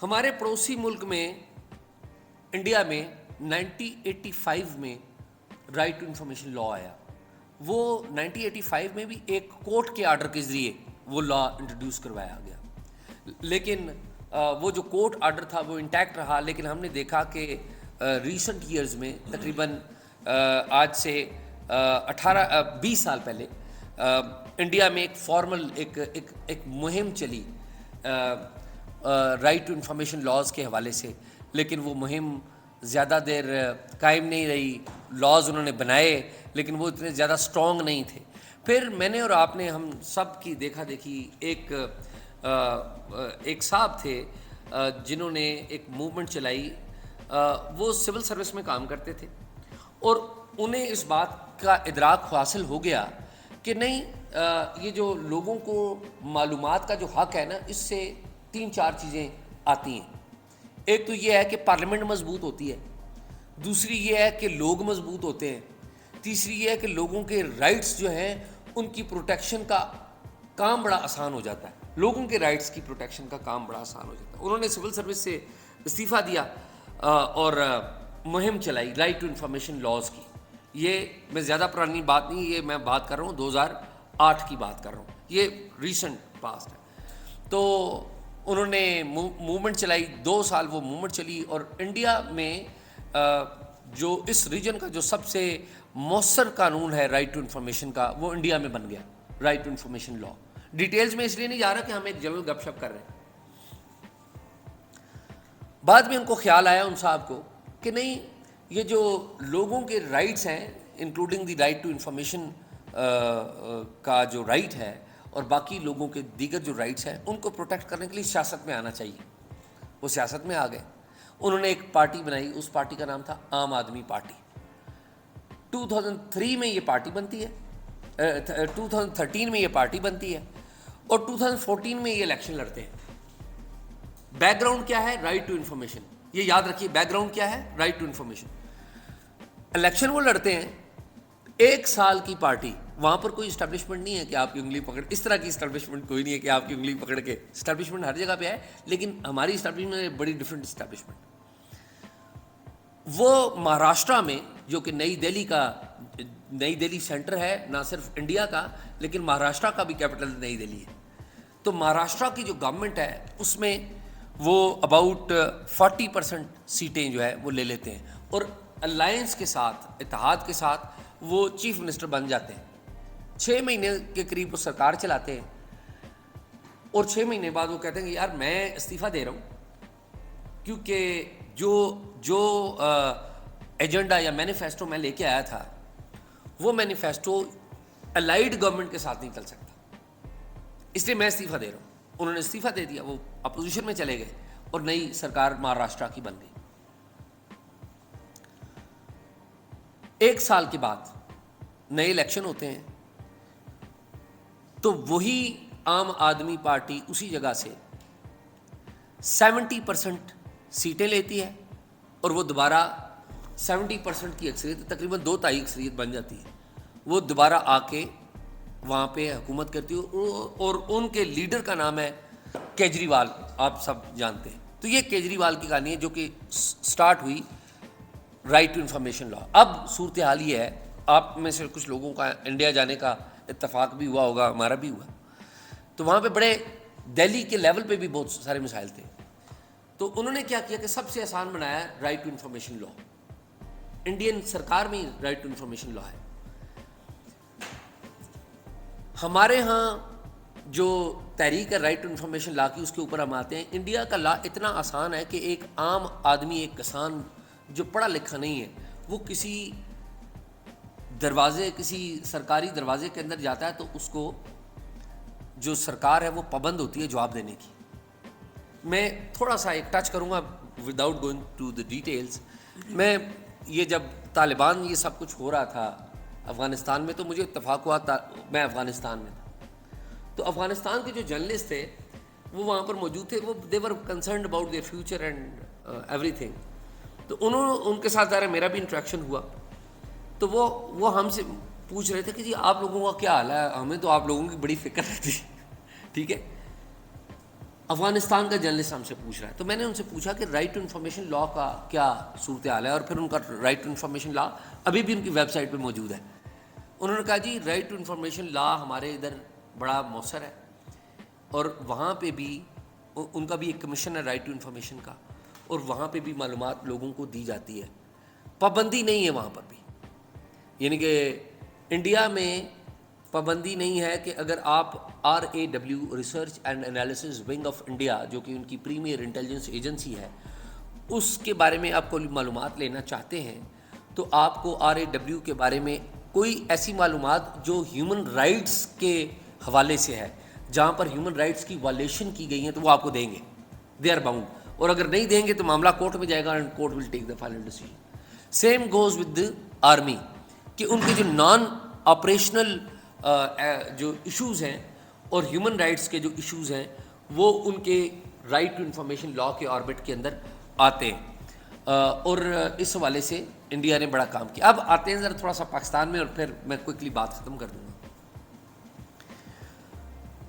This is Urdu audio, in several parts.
ہمارے پڑوسی ملک میں انڈیا میں 1985 میں رائٹ ٹو انفارمیشن لا آیا. وہ 1985 میں بھی ایک کورٹ کے آرڈر کے ذریعے وہ لا انٹروڈیوس کروایا گیا, لیکن وہ جو کورٹ آرڈر تھا وہ انٹیکٹ رہا. لیکن ہم نے دیکھا کہ ریسنٹ ایئرز میں تقریباً آج سے 20 سال پہلے انڈیا میں ایک فارمل ایک مہم چلی رائٹ ٹو انفارمیشن لاز کے حوالے سے, لیکن وہ مہم زیادہ دیر قائم نہیں رہی. لاز انہوں نے بنائے لیکن وہ اتنے زیادہ اسٹرانگ نہیں تھے. پھر میں نے اور آپ نے ہم سب کی دیکھا دیکھی ایک صاحب تھے جنہوں نے ایک موومنٹ چلائی. وہ سول سروس میں کام کرتے تھے اور انہیں اس بات کا ادراک حاصل ہو گیا کہ نہیں, یہ جو لوگوں کو معلومات کا جو حق ہے نا, اس سے 3-4 چیزیں آتی ہیں. ایک تو یہ ہے کہ پارلیمنٹ مضبوط ہوتی ہے, دوسری یہ ہے کہ لوگ مضبوط ہوتے ہیں, تیسری یہ ہے کہ لوگوں کے رائٹس جو ہیں ان کی پروٹیکشن کا کام بڑا آسان ہو جاتا ہے. لوگوں کے رائٹس کی پروٹیکشن کا کام بڑا آسان ہو جاتا ہے. انہوں نے سول سروس سے استعفیٰ دیا اور مہم چلائی رائٹ ٹو انفارمیشن لاز کی. یہ میں زیادہ پرانی بات نہیں, یہ میں بات کر رہا ہوں 2008 کی بات کر رہا ہوں, یہ ریسنٹ پاسٹ ہے. تو انہوں نے موومنٹ چلائی, 2 سال وہ موومنٹ چلی, اور انڈیا میں جو اس ریجن کا جو سب سے مؤثر قانون ہے رائٹ ٹو انفارمیشن کا, وہ انڈیا میں بن گیا right to information law. Details میں اس لیے نہیں جا رہا کہ ہم ایک جنرل گپ شپ کر رہے ہیں. بعد میں ان کو خیال آیا ان صاحب کو کہ نہیں, یہ جو لوگوں کے رائٹس ہیں including the right to information کا جو رائٹ ہے اور باقی لوگوں کے دیگر جو رائٹس ہیں ان کو پروٹیکٹ کرنے کے لیے سیاست میں آنا چاہیے. وہ سیاست میں آ گئے. انہوں نے ایک پارٹی بنائی, اس پارٹی کا نام تھا عام آدمی پارٹی. 2003 میں یہ پارٹی بنتی ہے, 2013 میں یہ پارٹی بنتی ہے, اور 2014 میں یہ الیکشن لڑتے ہیں. بیک گراؤنڈ کیا ہے؟ Right to information. یہ یاد رکھیے, بیک گراؤنڈ کیا ہے؟ Right to information. الیکشن وہ لڑتے ہیں, 1 سال کی پارٹی. وہاں پر کوئی اسٹیبلشمنٹ نہیں ہے کہ آپ کی انگلی پکڑ, اس طرح کی اسٹیبلشمنٹ کوئی نہیں ہے کہ آپ کی انگلی پکڑ کے. اسٹیبلشمنٹ ہر جگہ پہ ہے, لیکن ہماری اسٹیبلشمنٹ بڑی ڈفرینٹ اسٹیبلشمنٹ. وہ مہاراشٹرا میں, جو کہ نئی دہلی سینٹر ہے نہ صرف انڈیا کا لیکن مہاراشٹرا کا بھی کیپٹل نئی دہلی ہے. تو مہاراشٹرا کی جو گورنمنٹ ہے اس میں وہ اباؤٹ 40% سیٹیں جو ہے وہ لے لیتے ہیں, اور الائنس کے ساتھ, اتحاد کے ساتھ وہ چیف منسٹر بن جاتے ہیں. 6 مہینے کے قریب وہ سرکار چلاتے ہیں, اور 6 مہینے بعد وہ کہتے ہیں کہ یار میں استعفیٰ دے رہا ہوں, کیونکہ جو ایجنڈا یا مینیفیسٹو میں لے کے آیا تھا وہ مینیفیسٹو الائیڈ گورنمنٹ کے ساتھ نہیں چل سکتا, اس لیے میں استعفیٰ دے رہا ہوں. انہوں نے استعفیٰ دے دیا, وہ اپوزیشن میں چلے گئے اور نئی سرکار مہاراشٹرا کی بن گئی. 1 سال کے بعد نئے الیکشن ہوتے ہیں, تو وہی عام آدمی پارٹی اسی جگہ سے 70% سیٹیں لیتی ہے, اور وہ دوبارہ 70% کی اکثریت, تقریباً 2/3 اکثریت بن جاتی ہے. وہ دوبارہ آ کے وہاں پہ حکومت کرتی ہے, اور ان کے لیڈر کا نام ہے کیجریوال, آپ سب جانتے ہیں. تو یہ کیجریوال کی کہانی ہے جو کہ سٹارٹ ہوئی رائٹ ٹو انفارمیشن لا. اب صورتحال یہ ہے, آپ میں سے کچھ لوگوں کا انڈیا جانے کا اتفاق بھی ہوا ہوگا, ہمارا بھی ہوا, تو وہاں پہ بڑے دہلی کے لیول پہ بھی بہت سارے مسائل تھے. تو انہوں نے کیا کیا کہ سب سے آسان بنایا right to information law. Indian سرکار میں رائٹ ٹو انفارمیشن لا ہے. ہمارے ہاں جو تحریک ہے رائٹ ٹو انفارمیشن لا کی, اس کے اوپر ہم آتے ہیں. انڈیا کا لا اتنا آسان ہے کہ ایک عام آدمی, ایک کسان جو پڑھا لکھا نہیں ہے, وہ کسی دروازے, کسی سرکاری دروازے کے اندر جاتا ہے تو اس کو جو سرکار ہے وہ پابند ہوتی ہے جواب دینے کی. میں تھوڑا سا ایک ٹچ کروں گا without going to the details. میں یہ جب طالبان یہ سب کچھ ہو رہا تھا افغانستان میں, تو مجھے اتفاق ہوا تھا, میں افغانستان میں تھا, تو افغانستان کے جو جرنلسٹ تھے وہ وہاں پر موجود تھے. وہ they were concerned about their future and ایوری تھنگ. تو ان کے ساتھ ظاہر میرا بھی انٹریکشن ہوا. تو وہ ہم سے پوچھ رہے تھے کہ جی آپ لوگوں کا کیا حال ہے, ہمیں تو آپ لوگوں کی بڑی فکر رہتی. ٹھیک ہے, افغانستان کا جرنلسٹ ہم سے پوچھ رہا ہے. تو میں نے ان سے پوچھا کہ رائٹ ٹو انفارمیشن لا کا کیا صورتحال ہے, اور پھر ان کا رائٹ ٹو انفارمیشن لا ابھی بھی ان کی ویب سائٹ پہ موجود ہے. انہوں نے کہا جی رائٹ ٹو انفارمیشن لا ہمارے ادھر بڑا مؤثر ہے, اور وہاں پہ بھی ان کا بھی ایک کمیشن ہے رائٹ ٹو انفارمیشن کا, اور وہاں پہ بھی معلومات لوگوں کو دی جاتی ہے, پابندی نہیں ہے وہاں پر بھی. یعنی کہ انڈیا میں پابندی نہیں ہے کہ اگر آپ RAW research and analysis wing of India, جو کہ ان کی پریمیئر انٹیلیجنس ایجنسی ہے, اس کے بارے میں آپ کو معلومات لینا چاہتے ہیں تو آپ کو RAW کے بارے میں کوئی ایسی معلومات جو ہیومن رائٹس کے حوالے سے ہے, جہاں پر ہیومن رائٹس کی وائلیشن کی گئی ہیں, تو وہ آپ کو دیں گے, دے آر باؤنڈ. اور اگر نہیں دیں گے تو معاملہ کورٹ میں جائے گا, and court will take the final decision. Same goes with army, کہ ان کے جو نان آپریشنل جو ایشوز ہیں اور ہیومن رائٹس کے جو ایشوز ہیں وہ ان کے رائٹ ٹو انفارمیشن لا کے آربٹ کے اندر آتے ہیں. اور اس حوالے سے انڈیا نے بڑا کام کیا. اب آتے ہیں ذرا تھوڑا سا پاکستان میں, اور پھر میں کوئکلی بات ختم کر دوں گا.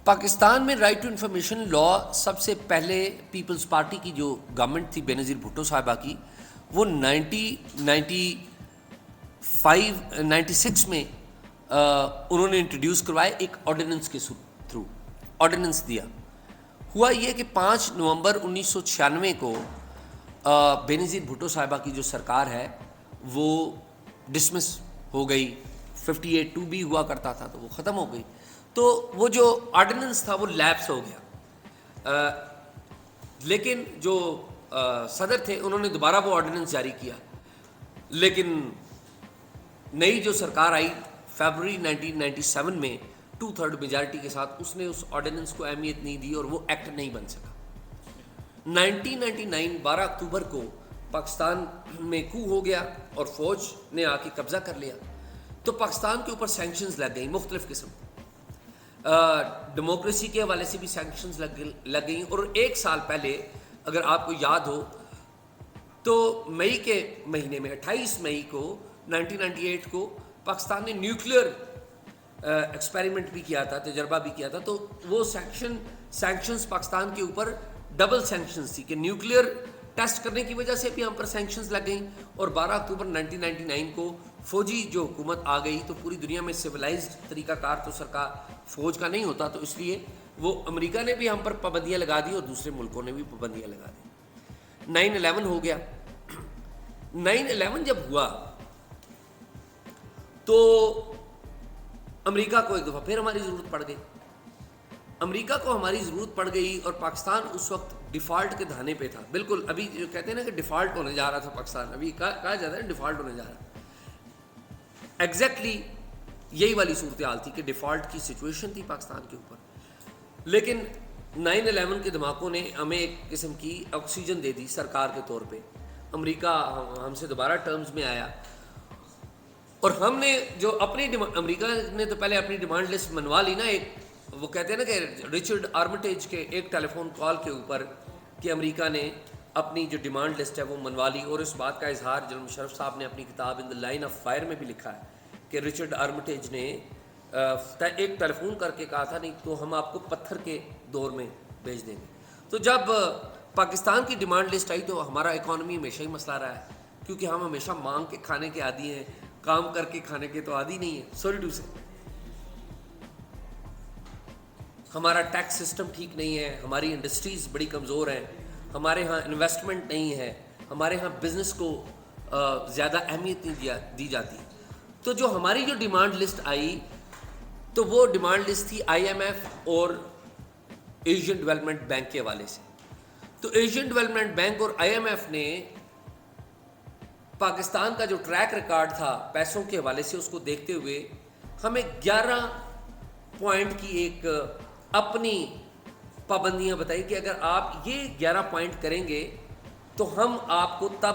پاکستان میں رائٹ ٹو انفارمیشن لا سب سے پہلے پیپلز پارٹی کی جو گورنمنٹ تھی بے نظیر بھٹو صاحبہ کی, وہ 1996 میں انہوں نے انٹروڈیوس کروائے ایک آرڈیننس کے تھرو. آرڈیننس دیا. ہوا یہ کہ 5 نومبر 1996 کو بے نظیر بھٹو صاحبہ کی جو سرکار ہے وہ ڈسمس ہو گئی. 58(2)B ہوا کرتا تھا تو وہ ختم ہو گئی. تو وہ جو آرڈیننس تھا وہ لیپس ہو گیا. لیکن جو صدر تھے انہوں نے دوبارہ وہ آرڈیننس جاری کیا, لیکن نئی جو سرکار آئی فیبروری 1997 میں 2/3 میجارٹی کے ساتھ, اس نے اس آرڈیننس کو اہمیت نہیں دی اور وہ ایکٹ نہیں بن سکا. 1999 12 اکتوبر کو پاکستان میں کو ہو گیا اور فوج نے آ کے قبضہ کر لیا. تو پاکستان کے اوپر سینکشنز لگ گئیں مختلف قسم, ڈیموکریسی کے حوالے سے بھی سینکشنز لگ گئیں. اور 1 سال پہلے اگر آپ کو یاد ہو تو مئی کے مہینے میں 28 مئی کو 1998 کو پاکستان نے نیوکلیئر ایکسپیریمنٹ بھی کیا تھا, تجربہ بھی کیا تھا. تو وہ سینکشنز پاکستان کے اوپر ڈبل سینکشنز تھی کہ نیوکلیئر ٹیسٹ کرنے کی وجہ سے بھی ہم پر سینکشنز لگ گئیں, اور 12 اکتوبر 1999 کو فوجی جو حکومت آ گئی. تو پوری دنیا میں سویلائزڈ طریقہ کار تو سرکار فوج کا نہیں ہوتا, تو اس لیے وہ امریکہ نے بھی ہم پر پابندیاں لگا دی اور دوسرے ملکوں نے بھی پابندیاں لگا دی. 9/11 ہو گیا. 9/11 جب ہوا تو امریکہ کو ایک دفعہ پھر ہماری ضرورت پڑ گئی. امریکہ کو ہماری ضرورت پڑ گئی اور پاکستان اس وقت ڈیفالٹ کے دھانے پہ تھا. بالکل ابھی جو کہتے ہیں نا کہ ڈیفالٹ ہونے جا رہا تھا پاکستان, ابھی کہا جاتا ہے ڈیفالٹ ہونے جا رہا ہے. ایگزیکٹلی یہی والی صورتحال تھی کہ ڈیفالٹ کی سچویشن تھی پاکستان کے اوپر. لیکن 9/11 کے دھماکوں نے ہمیں ایک قسم کی آکسیجن دے دی سرکار کے طور پہ. امریکہ ہم سے دوبارہ ٹرمز میں آیا, اور ہم نے جو اپنی امریکہ نے تو پہلے اپنی ڈیمانڈ لسٹ منوا لی نا. ایک وہ کہتے ہیں نا کہ رچرڈ آرمٹیج کے ایک ٹیلی فون کال کے اوپر کہ امریکہ نے اپنی جو ڈیمانڈ لسٹ ہے وہ منوا لی. اور اس بات کا اظہار جنرل مشرف صاحب نے اپنی کتاب ان دا لائن آف فائر میں بھی لکھا ہے کہ رچرڈ آرمٹیج نے ایک ٹیلی فون کر کے کہا تھا نہیں تو ہم آپ کو پتھر کے دور میں بھیج دیں گے. تو جب پاکستان کی ڈیمانڈ لسٹ آئی تو ہمارا اکانومی ہمیشہ ہی مسئلہ رہا ہے, کیونکہ ہم ہمیشہ مانگ کے کھانے کے عادی ہیں, کام کر کے کھانے کے تو عادی نہیں ہے. سوری ٹو سے ہمارا ٹیکس سسٹم ٹھیک نہیں ہے, ہماری انڈسٹریز بڑی کمزور ہیں, ہمارے ہاں انویسٹمنٹ نہیں ہے, ہمارے ہاں بزنس کو زیادہ اہمیت نہیں دی جاتی. تو جو ہماری جو ڈیمانڈ لسٹ آئی تو وہ ڈیمانڈ لسٹ تھی IMF اور ایشین ڈیولپمنٹ بینک کے حوالے سے. تو ایشین ڈیولپمنٹ بینک اور IMF نے پاکستان کا جو ٹریک ریکارڈ تھا پیسوں کے حوالے سے اس کو دیکھتے ہوئے ہمیں 11 پوائنٹ کی ایک اپنی پابندیاں بتائی کہ اگر آپ یہ 11 پوائنٹ کریں گے تو ہم آپ کو تب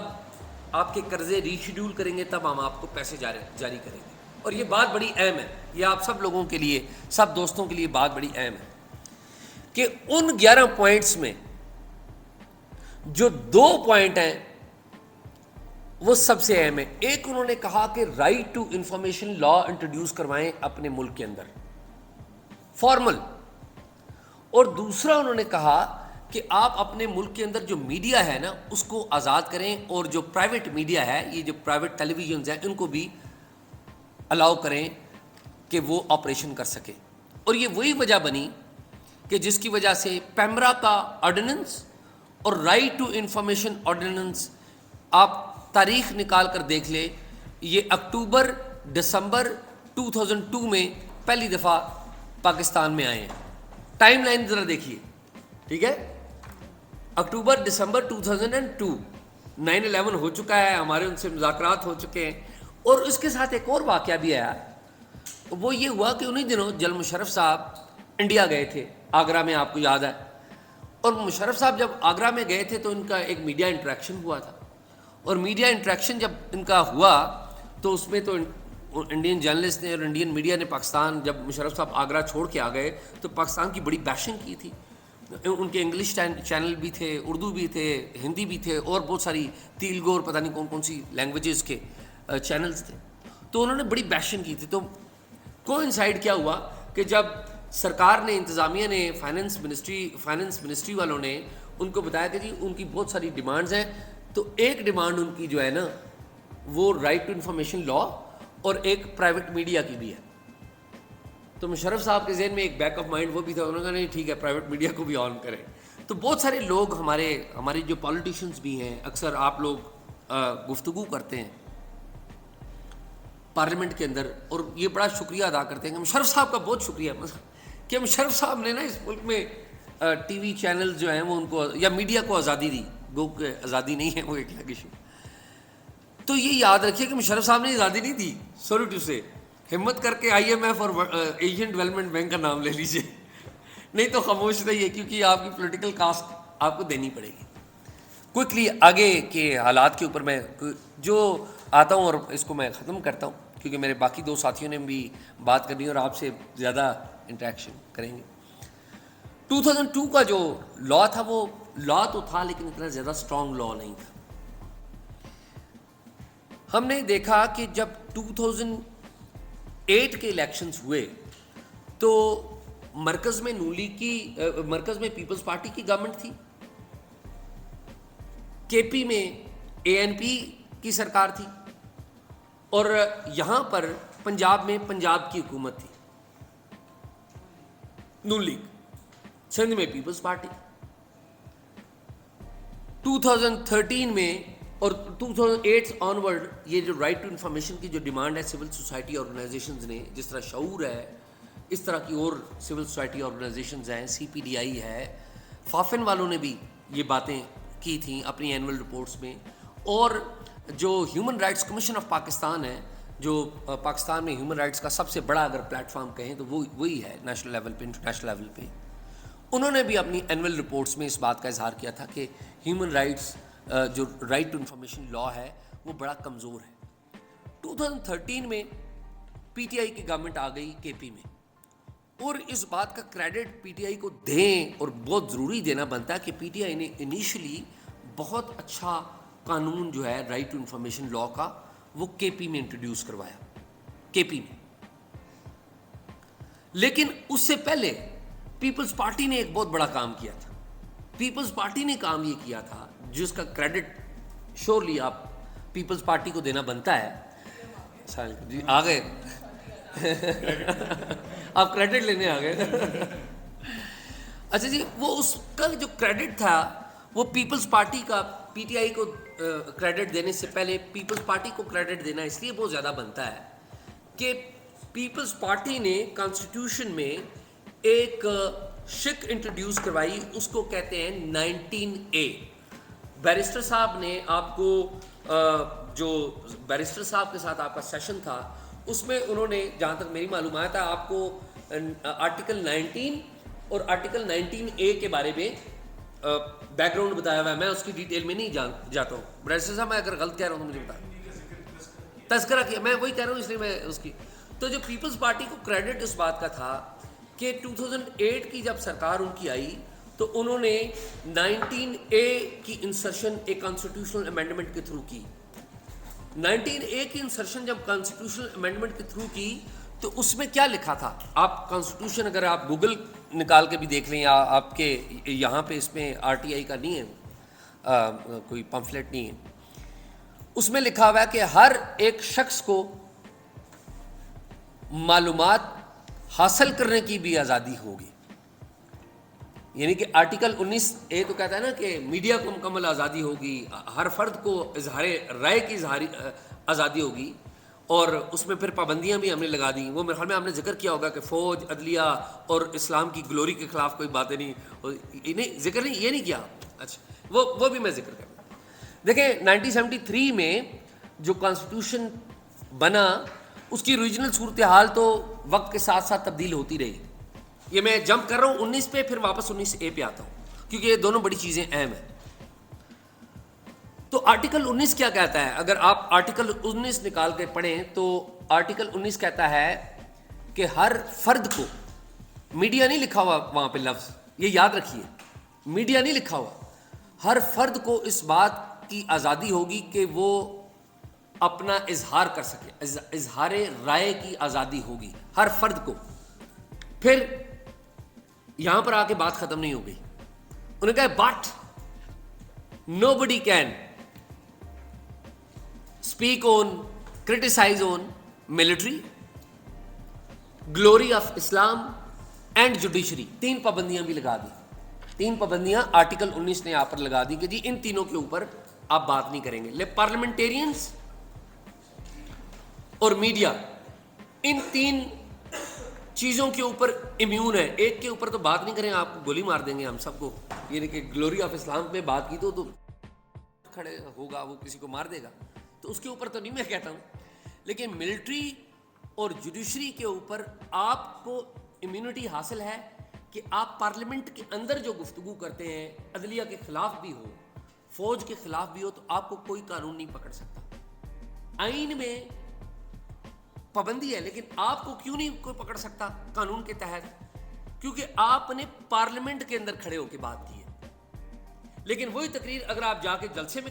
آپ کے قرضے ری شیڈیول کریں گے, تب ہم آپ کو پیسے جاری کریں گے. اور یہ بات بڑی اہم ہے, یہ آپ سب لوگوں کے لیے, سب دوستوں کے لیے بات بڑی اہم ہے کہ ان 11 پوائنٹس میں جو 2 پوائنٹ ہیں وہ سب سے اہم ہے. ایک انہوں نے کہا کہ right to information law introduce کروائیں اپنے ملک کے اندر, فارمل. اور دوسرا انہوں نے کہا کہ آپ اپنے ملک کے اندر جو میڈیا ہے نا اس کو آزاد کریں, اور جو پرائیویٹ میڈیا ہے, یہ جو پرائیویٹ ٹیلی ویژنز ہیں, ان کو بھی الاؤ کریں کہ وہ آپریشن کر سکیں. اور یہ وہی وجہ بنی کہ جس کی وجہ سے پیمرا کا آرڈیننس اور رائٹ ٹو انفارمیشن آرڈیننس, آپ تاریخ نکال کر دیکھ لیں, یہ اکتوبر دسمبر 2002 میں پہلی دفعہ پاکستان میں آئے ہیں. ٹائم لائن ذرا دیکھیے, ٹھیک ہے, اکتوبر دسمبر 2002 9/11 ہو چکا ہے, ہمارے ان سے مذاکرات ہو چکے ہیں. اور اس کے ساتھ ایک اور واقعہ بھی آیا, وہ یہ ہوا کہ انہی دنوں جنرل مشرف صاحب انڈیا گئے تھے, آگرہ میں, آپ کو یاد ہے. اور مشرف صاحب جب آگرہ میں گئے تھے تو ان کا ایک میڈیا انٹریکشن ہوا تھا, اور میڈیا انٹریکشن جب ان کا ہوا تو اس میں تو انڈین جرنلسٹ نے اور انڈین میڈیا نے پاکستان, جب مشرف صاحب آگرہ چھوڑ کے آ گئے تو پاکستان کی بڑی بیشنگ کی تھی. ان کے انگلش چینل بھی تھے, اردو بھی تھے, ہندی بھی تھے, اور بہت ساری تیلگو اور پتہ نہیں کون کون سی لینگویجز کے چینلز تھے. تو انہوں نے بڑی بیشنگ کی تھی. تو کوئنسائڈ کیا ہوا کہ جب سرکار نے, انتظامیہ نے, فائننس منسٹری والوں نے ان کو بتایا کہ جی ان کی بہت ساری ڈیمانڈز ہیں, تو ایک ڈیمانڈ ان کی جو ہے نا وہ رائٹ ٹو انفارمیشن لا اور ایک پرائیویٹ میڈیا کی بھی ہے. تو مشرف صاحب کے ذہن میں ایک بیک آف مائنڈ وہ بھی تھا, انہوں نے کہا نہیں ٹھیک ہے پرائیویٹ میڈیا کو بھی آن کریں. تو بہت سارے لوگ ہمارے جو پولیٹیشنز بھی ہیں, اکثر آپ لوگ گفتگو کرتے ہیں پارلیمنٹ کے اندر, اور یہ بڑا شکریہ ادا کرتے ہیں کہ مشرف صاحب کا بہت شکریہ کہ مشرف صاحب نے نا اس ملک میں ٹی وی چینل جو ہیں وہ ان کو یا میڈیا کو آزادی دی. گو کہ آزادی نہیں ہے, وہ ایک الگ ایشو. تو یہ یاد رکھیے کہ مشرف صاحب نے آزادی نہیں دی, سوری ٹو سے, ہمت کر کے IMF اور ایشین ڈیولپمنٹ بینک کا نام لے لیجیے, نہیں تو خاموش رہیے, کیونکہ آپ کی پولیٹیکل کاسٹ آپ کو دینی پڑے گی. کوئکلی آگے کے حالات کے اوپر میں جو آتا ہوں اور اس کو میں ختم کرتا ہوں, کیونکہ میرے باقی دو ساتھیوں نے بھی بات کرنی ہے اور آپ سے زیادہ انٹریکشن کریں گے. 2002 کا جو لا تھا وہ لا تو تھا لیکن اتنا زیادہ اسٹرانگ لا نہیں تھا. ہم نے دیکھا کہ جب 2008 کے الیکشنز ہوئے تو مرکز میں مرکز میں پیپلز پارٹی کی گورنمنٹ تھی, KP میں ANP کی سرکار تھی, اور یہاں پر پنجاب میں پنجاب کی حکومت تھی, نون لیگ. سندھ میں پیپلز پارٹی. 2013 میں اور 2008 آنورڈ یہ جو رائٹ ٹو انفارمیشن کی جو ڈیمانڈ ہے سول سوسائٹی آرگنائزیشنز نے, جس طرح شعور ہے اس طرح کی اور سول سوسائٹی آرگنائزیشنز ہیں, CPDI ہے, فافن والوں نے بھی یہ باتیں کی تھیں اپنی اینول رپورٹس میں, اور جو human rights commission of Pakistan ہے, جو پاکستان میں ہیومن رائٹس کا سب سے بڑا اگر پلیٹ فارم کہیں تو وہی ہے نیشنل لیول پہ, انٹرنیشنل لیول پہ, انہوں نے بھی اپنی اینول رپورٹس میں اس بات کا اظہار کیا تھا کہ ہیومن رائٹس جو رائٹ ٹو انفارمیشن لا ہے وہ بڑا کمزور ہے. 2013 میں PTI کی گورنمنٹ آ گئی KP میں, اور اس بات کا کریڈٹ PTI کو دیں, اور بہت ضروری دینا بنتا ہے کہ PTI نے انیشلی بہت اچھا قانون جو ہے رائٹ ٹو انفارمیشن لا کا وہ KP میں انٹروڈیوس کروایا, KP میں. لیکن اس سے پہلے پیپلز پارٹی نے ایک بہت بڑا کام کیا تھا. پیپلز پارٹی نے کام یہ کیا تھا جس کا کریڈٹ شورلی آپ پیپلز پارٹی کو دینا بنتا ہے. جی آ گئے آپ کریڈٹ لینے آ گئے. اچھا جی, وہ اس کا جو کریڈٹ تھا وہ پیپلز پارٹی کا, PTI کو کریڈٹ دینے سے پہلے پیپلز پارٹی کو کریڈٹ دینا اس لیے بہت زیادہ بنتا ہے کہ پیپلز پارٹی نے کانسٹیٹیوشن میں ایک شک انٹروڈیوس کروائی, اس کو کہتے ہیں 19A. بیرسٹر صاحب نے آپ کو جو بیرسٹر صاحب کے ساتھ آپ کا سیشن تھا اس میں انہوں نے جہاں تک میری معلومات ہے آپ کو آرٹیکل 19 اور آرٹیکل 19A کے بارے میں بیک گراؤنڈ بتایا ہوا ہے. میں اس کی ڈیٹیل میں نہیں جاتا ہوں. بیرسٹر صاحب میں اگر غلط کہہ رہا ہوں تو مجھے بتا, تذکرہ کیا, میں وہی کہہ رہا ہوں اس لیے میں اس کی. تو جو پیپلز پارٹی کو کریڈٹ اس بات کا تھا کہ 2008 کی جب سرکار ان کی آئی تو انہوں نے 19A کی انسرشن ایک کانسٹیٹیوشنل امینڈمنٹ کے تھرو کی. 19A کی انسرشن جب کانسٹیٹیوشنل امینڈمنٹ کے تھرو کی تو اس میں کیا لکھا تھا, آپ کانسٹیٹیوشن اگر آپ گوگل نکال کے بھی دیکھ لیں، آپ کے یہاں پہ اس میں RTI کا نہیں ہے، کوئی پمفلٹ نہیں ہے، اس میں لکھا ہوا ہے کہ ہر ایک شخص کو معلومات حاصل کرنے کی بھی آزادی ہوگی. یعنی کہ آرٹیکل 19A تو کہتا ہے نا کہ میڈیا کو مکمل آزادی ہوگی، ہر فرد کو اظہار رائے کی آزادی ہوگی، اور اس میں پھر پابندیاں بھی ہم نے لگا دیں. وہ میرے خیال میں ہم نے ذکر کیا ہوگا کہ فوج، عدلیہ اور اسلام کی گلوری کے خلاف کوئی باتیں نہیں، ذکر نہیں، یہ نہیں کیا. اچھا وہ بھی میں ذکر کروں. دیکھیں 1973 میں جو کانسٹیٹیوشن بنا اس کی اوریجنل صورتحال تو وقت کے ساتھ ساتھ تبدیل ہوتی رہی. یہ میں جمپ کر رہا ہوں 19 پہ، پھر واپس 19A پہ آتا ہوں کیونکہ یہ دونوں بڑی چیزیں اہم ہیں. تو آرٹیکل 19 کیا کہتا ہے؟ اگر آپ آرٹیکل 19 نکال کے پڑھیں تو آرٹیکل 19 کہتا ہے کہ ہر فرد کو، میڈیا نہیں لکھا ہوا وہاں پہ لفظ، یہ یاد رکھیے، میڈیا نہیں لکھا ہوا، ہر فرد کو اس بات کی آزادی ہوگی کہ وہ اپنا اظہار کر سکے، اظہار رائے کی آزادی ہوگی ہر فرد کو. پھر یہاں پر آ کے بات ختم نہیں ہو گئی. انہوں نے کہا but nobody can speak on, criticize on military, glory of Islam and judiciary. 3 پابندیاں بھی لگا دی. 3 پابندیاں آرٹیکل 19 نے یہاں پر لگا دی کہ جی ان تینوں کے اوپر آپ بات نہیں کریں گے. پارلیمنٹیرینز اور میڈیا ان 3 چیزوں کے اوپر امیون ہے. ایک کے اوپر تو بات نہیں کریں، آپ کو گولی مار دیں گے ہم سب کو. یعنی کہ گلوری آف اسلام پہ بات کی تو کھڑے ہوگا، وہ کسی کو مار دے گا، تو اس کے اوپر تو نہیں میں کہتا ہوں. لیکن ملٹری اور جوڈیشری کے اوپر آپ کو امیونٹی حاصل ہے کہ آپ پارلیمنٹ کے اندر جو گفتگو کرتے ہیں، عدلیہ کے خلاف بھی ہو، فوج کے خلاف بھی ہو، تو آپ کو کوئی قانون نہیں پکڑ سکتا. آئین میں پابندی ہے، لیکن آپ کو کیوں نہیں کوئی پکڑ سکتا قانون کے تحت؟ کیونکہ آپ نے پارلیمنٹ کے اندر کھڑے ہو کے بات کی ہے. لیکن وہی تقریر اگر آپ جا کے جلسے میں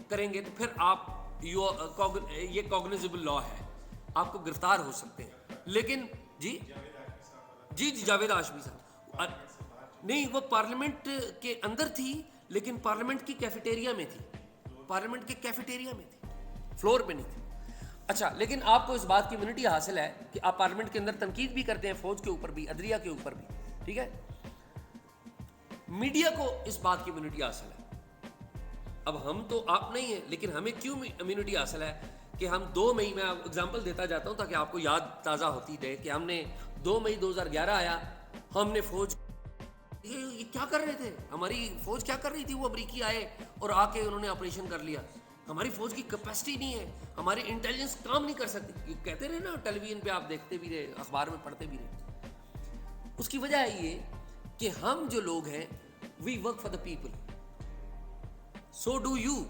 کریں گے تو پھر آپ یہ کوگنیزبل لا ہے، آپ کو گرفتار ہو سکتے ہیں. لیکن جی جاوید ہاشمی صاحب نہیں، وہ پارلیمنٹ کے اندر تھی، لیکن پارلیمنٹ کی کیفیٹیریا میں تھی، پارلیمنٹ کے کیفیٹیریا میں تھی، فلور پہ نہیں تھی. اچھا، لیکن آپ کو اس بات کی امیونٹی حاصل ہے کہ آپ پارلیمنٹ کے اندر تنقید بھی کرتے ہیں، فوج کے اوپر بھی، عدلیہ کے اوپر بھی، ٹھیک ہے. میڈیا کو اس بات کی امیونٹی حاصل ہے. اب ہم تو آپ نہیں ہیں، لیکن ہمیں کیوں امیونٹی حاصل ہے کہ ہم 2 مئی، میں اگزامپل دیتا جاتا ہوں تاکہ آپ کو یاد تازہ ہوتی رہے، کہ ہم نے 2 مئی 2011 آیا، ہم نے فوج، یہ کیا کر رہے تھے، ہماری فوج کیا کر رہی تھی؟ وہ امریکی آئے اور آ کے انہوں نے آپریشن کر لیا. ہماری فوج کی کیپیسٹی نہیں ہے، ہماری انٹیلیجنس کام نہیں کر سکتی. یہ کہتے رہے نا، ٹیلی ویژن پہ آپ دیکھتے بھی رہے، اخبار میں پڑھتے بھی رہے. اس کی وجہ ہے یہ کہ ہم جو لوگ ہیں، we work for the people, so do you.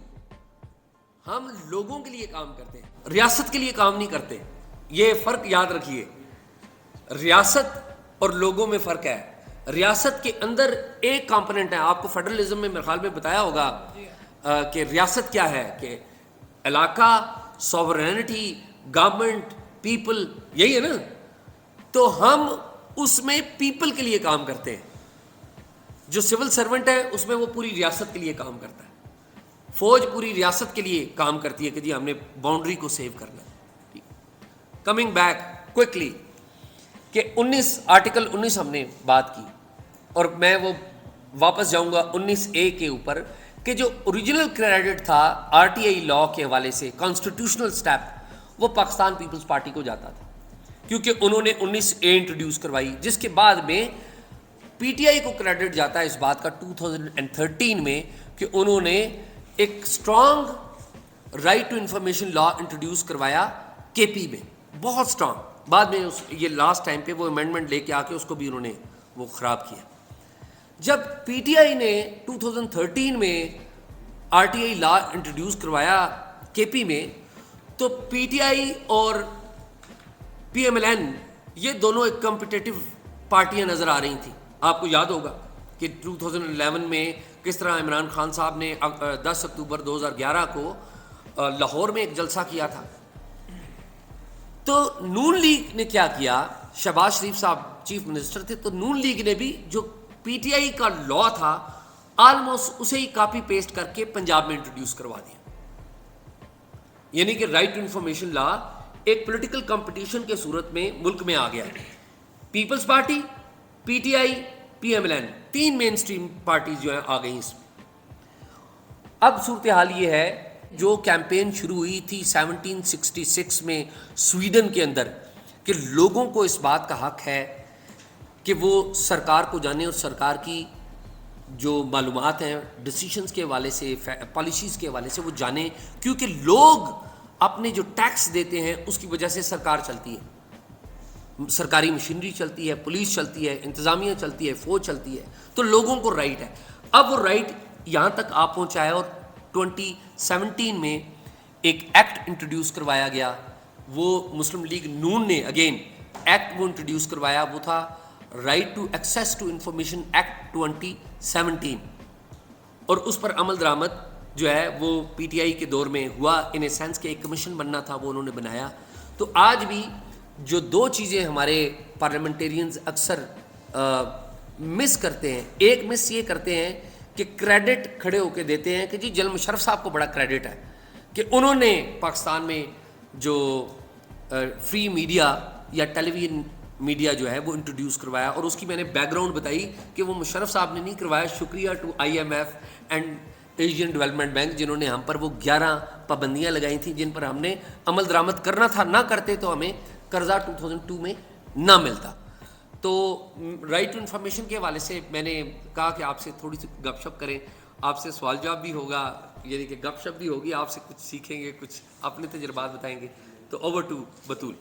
ہم لوگوں کے لیے کام کرتے ہیں، ریاست کے لیے کام نہیں کرتے. یہ فرق یاد رکھیے، ریاست اور لوگوں میں فرق ہے. ریاست کے اندر ایک کمپوننٹ ہے، آپ کو فیڈرلزم میں میرے خیال میں بتایا ہوگا کہ ریاست کیا ہے، کہ علاقہ، سوورینٹی، گورنمنٹ، پیپل، یہی ہے نا. تو ہم اس میں پیپل کے لیے کام کرتے ہیں. جو سول سرونٹ ہے اس میں وہ پوری ریاست کے لیے کام کرتا ہے. فوج پوری ریاست کے لیے کام کرتی ہے کہ جی ہم نے باؤنڈری کو سیو کرنا ہے. کمنگ بیک کوئکلی کہ 19 آرٹیکل 19 ہم نے بات کی، اور میں وہ واپس جاؤں گا 19A کے اوپر، کہ جو اوریجنل کریڈٹ تھا RTI لا کے حوالے سے، کانسٹیٹیوشنل سٹیپ، وہ پاکستان پیپلز پارٹی کو جاتا تھا، کیونکہ انہوں نے 19A انٹروڈیوس کروائی، جس کے بعد میں PTI کو کریڈٹ جاتا ہے اس بات کا 2013 میں کہ انہوں نے ایک strong right to information law introduce کروایا KP میں، بہت اسٹرانگ. بعد میں یہ لاسٹ ٹائم پہ وہ امینڈمنٹ لے کے آ کے اس کو بھی انہوں نے وہ خراب کیا. جب PTI نے 2013 میں RTI لا انٹروڈیوس کروایا KP میں، تو PTI اور PMLN یہ دونوں ایک کمپٹیٹو پارٹیاں نظر آ رہی تھیں. آپ کو یاد ہوگا کہ 2011 میں کس طرح عمران خان صاحب نے 10 اکتوبر 2011 کو لاہور میں ایک جلسہ کیا تھا. تو نون لیگ نے کیا کیا، شہباز شریف صاحب چیف منسٹر تھے تو نون لیگ نے بھی جو پی ٹی آئی کا لا تھا آلموسٹ اسے ہی کاپی پیسٹ کر کے پنجاب میں انٹروڈیوس کروا دیا. یعنی کہ رائٹ ٹو انفارمیشن لا ایک پولیٹیکل کمپٹیشن کے صورت میں ملک میں آ گیا. Peoples Party, P T I, P M L N, 3 mainstream parties جو ہیں آ گئی اس میں. اب صورتحال یہ ہے, جو کیمپین شروع ہوئی تھی 1766 میں سویڈن کے اندر کہ لوگوں کو اس بات کا حق ہے کہ وہ سرکار کو جانیں اور سرکار کی جو معلومات ہیں ڈیسیشنز کے حوالے سے, پالیسیز کے حوالے سے وہ جانیں, کیونکہ لوگ اپنے جو ٹیکس دیتے ہیں اس کی وجہ سے سرکار چلتی ہے, سرکاری مشینری چلتی ہے, پولیس چلتی ہے, انتظامیہ چلتی ہے, فوج چلتی ہے, تو لوگوں کو رائٹ ہے. اب وہ رائٹ یہاں تک آپ پہنچا ہے اور 2017 میں ایک ایکٹ انٹروڈیوس کروایا گیا. وہ مسلم لیگ نون نے اگین ایکٹ وہ انٹروڈیوس کروایا, وہ تھا right to access to information act 2017, اور اس پر عمل درآمد جو ہے وہ پی ٹی آئی کے دور میں ہوا. ان اے سینس کہ ایک کمیشن بننا تھا, وہ انہوں نے بنایا. تو آج بھی جو 2 چیزیں ہمارے پارلیمنٹیرینز اکثر مس کرتے ہیں, ایک مس یہ کرتے ہیں کہ کریڈٹ کھڑے ہو کے دیتے ہیں کہ جی جنرل مشرف صاحب کو بڑا کریڈٹ ہے کہ انہوں نے پاکستان میں جو فری میڈیا یا ٹیلی ویژن میڈیا جو ہے وہ انٹروڈیوس کروایا, اور اس کی میں نے بیک گراؤنڈ بتائی کہ وہ مشرف صاحب نے نہیں کروایا. شکریہ to I M F and Asian development bank جنہوں نے ہم پر وہ 11 پابندیاں لگائی تھیں جن پر ہم نے عمل درآمد کرنا تھا, نہ کرتے تو ہمیں قرضہ 2002 میں نہ ملتا. تو رائٹ ٹو انفارمیشن کے حوالے سے میں نے کہا کہ آپ سے تھوڑی سی گپ شپ کریں, آپ سے سوال جواب بھی ہوگا, یعنی کہ گپ شپ بھی ہوگی, آپ سے کچھ سیکھیں گے, کچھ اپنے تجربات بتائیں گے. تو اوور ٹو بطول.